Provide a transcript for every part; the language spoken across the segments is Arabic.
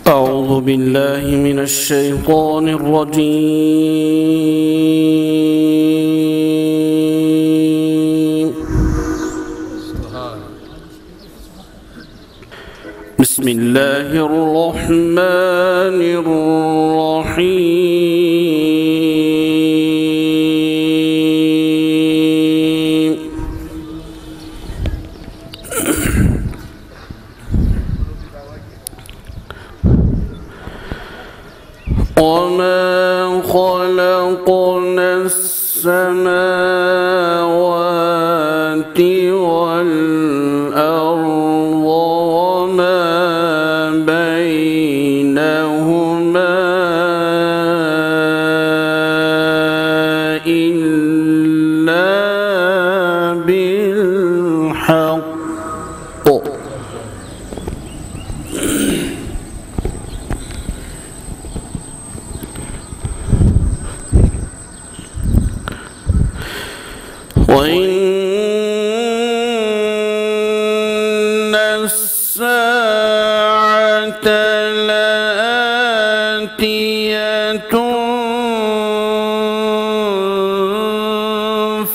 أعوذ بالله من الشيطان الرجيم. بسم الله الرحمن الرحيم. وما خلقنا السماوات والأرض وما بينهما إلا بالحق وإن الساعة لآتية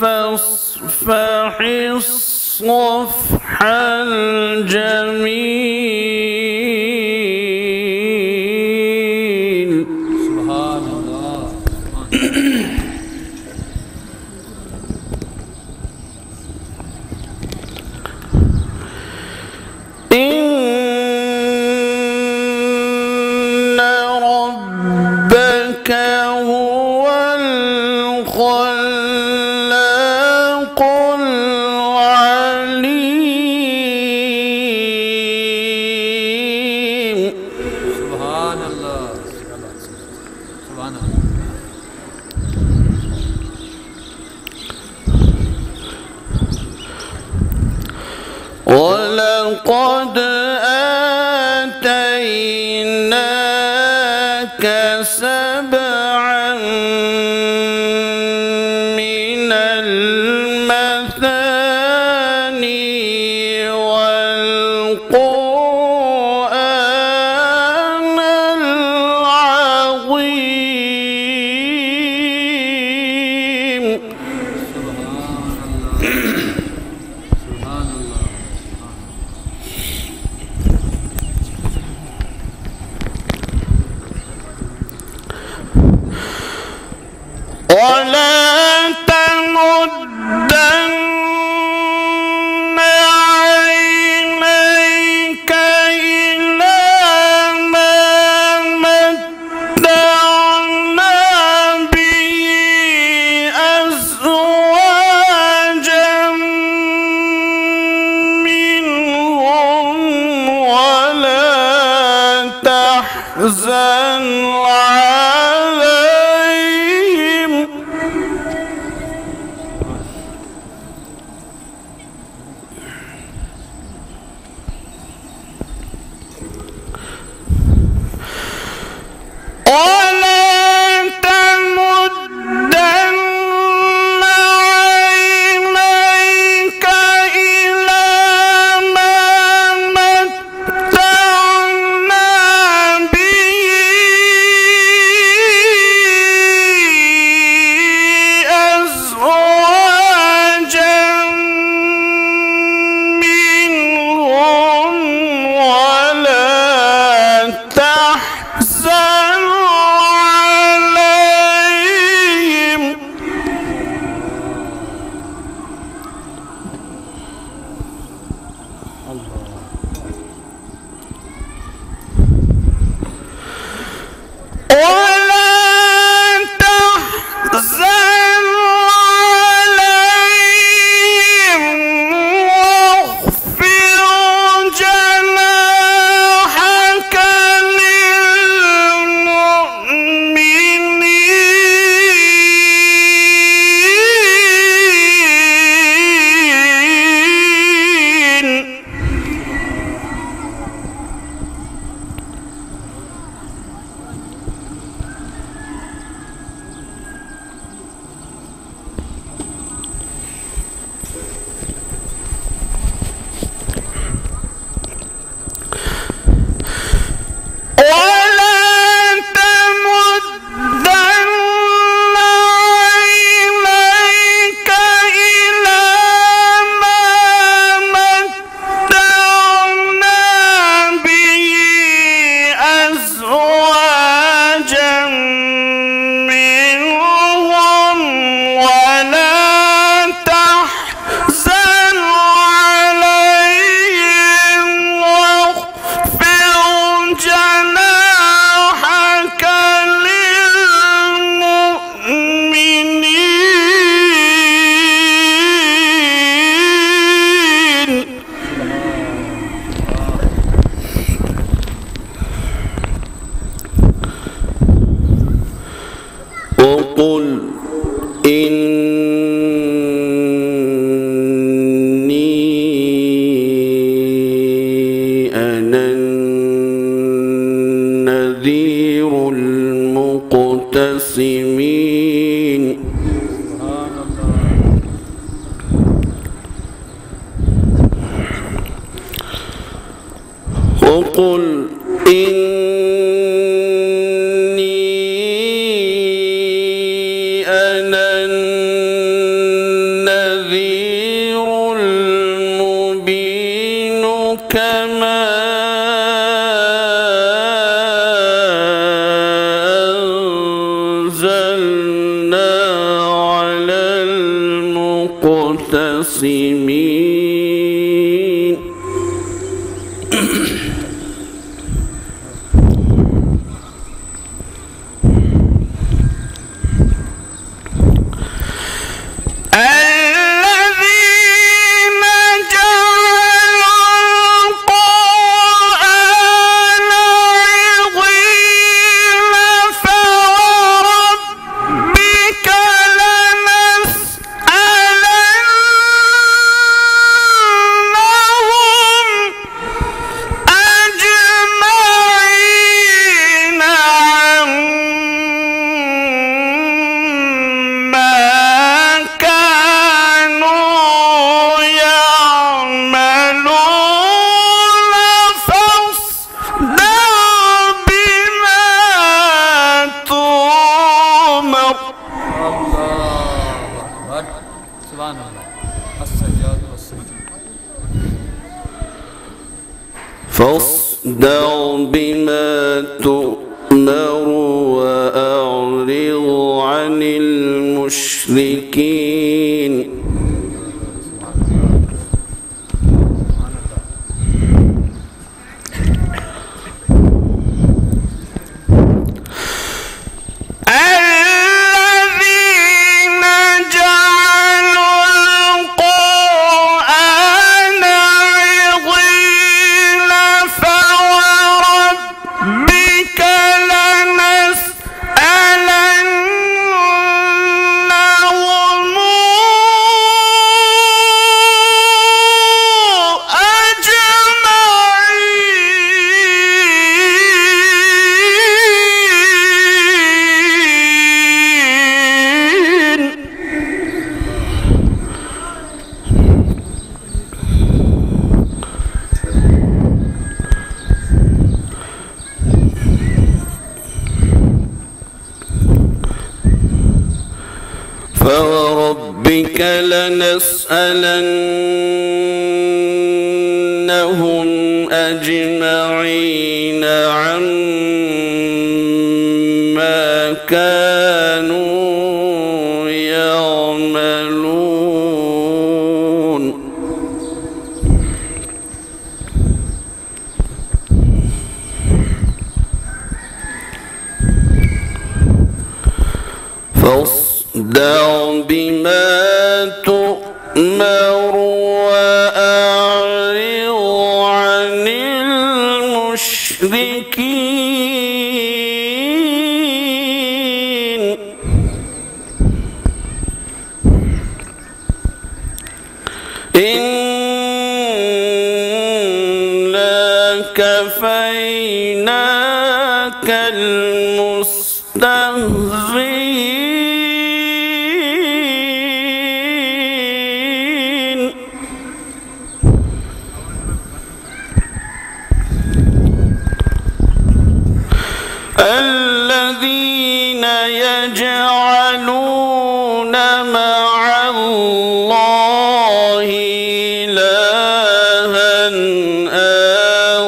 فاصفح الصفح الجميل. سبحان الله. إن ربك هو الخلاق العليم. سبحان الله. سبحان الله. ولقد آتيناك سبعا من المثاني والقرآن العظيم. سبحان الله. ولا تمدن عينيك إلى ما متعنا به أزواجا منهم ولا تحزن عليهم. ولا تمدن عينيك إلى ما متعنا به وقل إني أنا النذير المقتسمين وقل إني أنا النذير المبين كما أنزلنا على المقتسمين الذين جعلوا القرآن عضين فوربك لنسألنهم أجمعين عما كانوا يعملون فاصدع بما تؤمر الله أكبر سبحان الله السجاد والسجود فاصدع بما تؤمر وأعرض عن المشركين الذين جعلوا القرآن عضين فوربك لنسألنهم أجمعين فوربك لنسألنهم أجمعين عما كانوا يعملون فاصدع بما تؤمر وأعرض عن المشركين إنا كفيناك المستهزئين الذين يجعلون مع الله إلها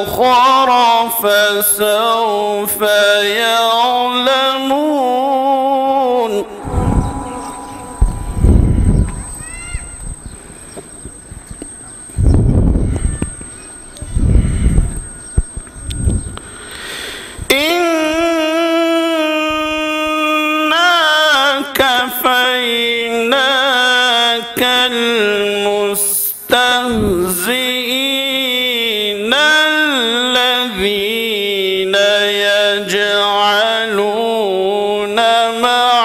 آخر فسوف يعلمون كفيناك المستهزئين الذين يجعلون مع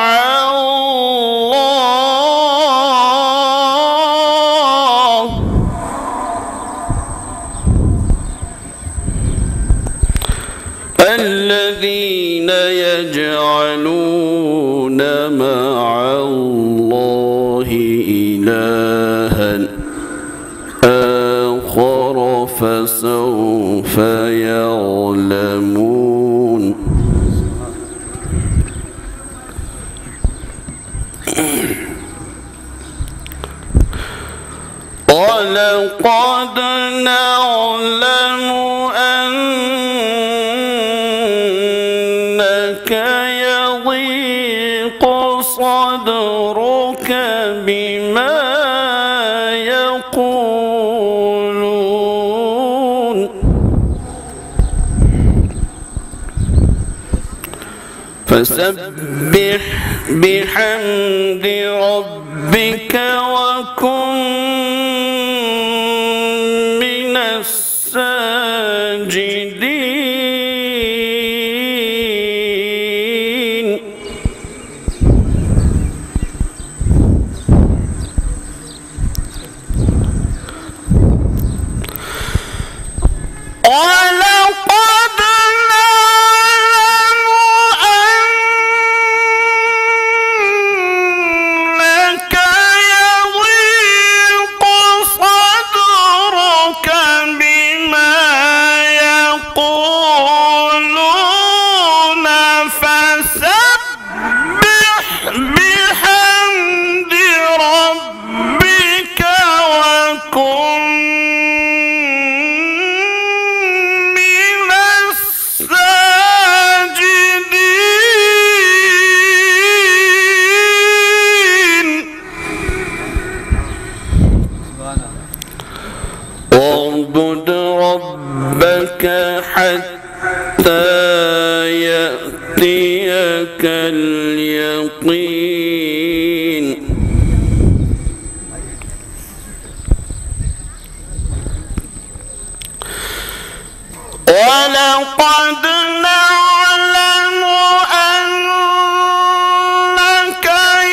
الذين يجعلون مع الله إلها آخر فسوف يعلمون. ولقد نعلم أنك يضيق صدرك بما يقولون فسبح بحمد ربك وكن من الساجدين. ولقد واعبد ربك حتى يأتيك اليقين. ولقد نعلم أنك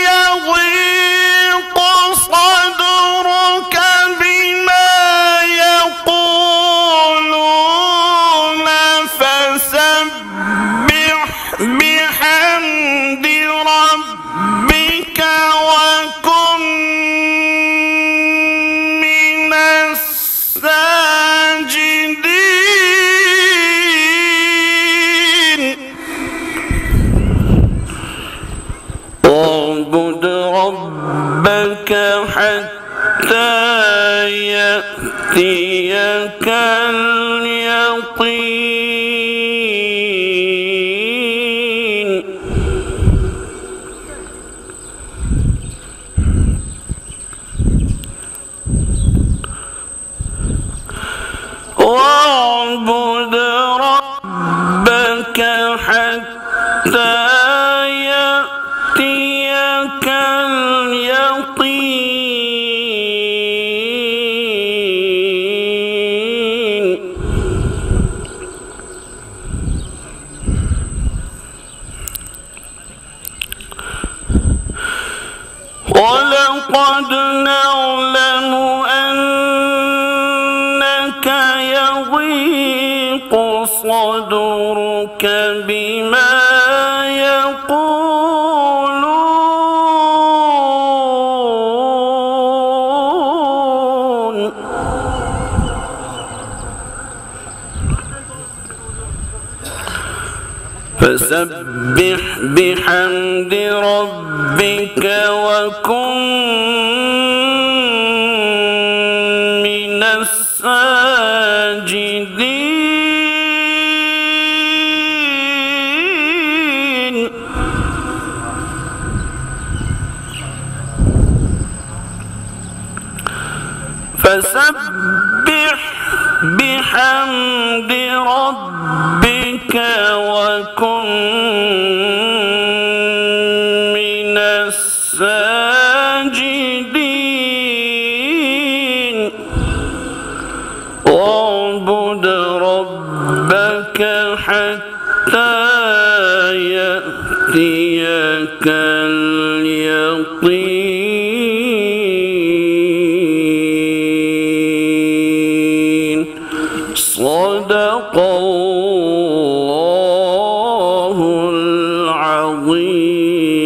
يضيق صدرك بما يقولون فسبح بحمد ربك وكن من الساجدين. واعبد ربك حتى يأتيك اليقين. واعبد ربك حتى يأتيك اليقين. ولقد نعلم أنك يضيق صدرك بما يقولون فسبح بحمد ربك وكن من الساجدين. فسبح بحمد ربك وكن من الساجدين. واعبد ربك حتى يأتيك اليقين. صدق الله عظيم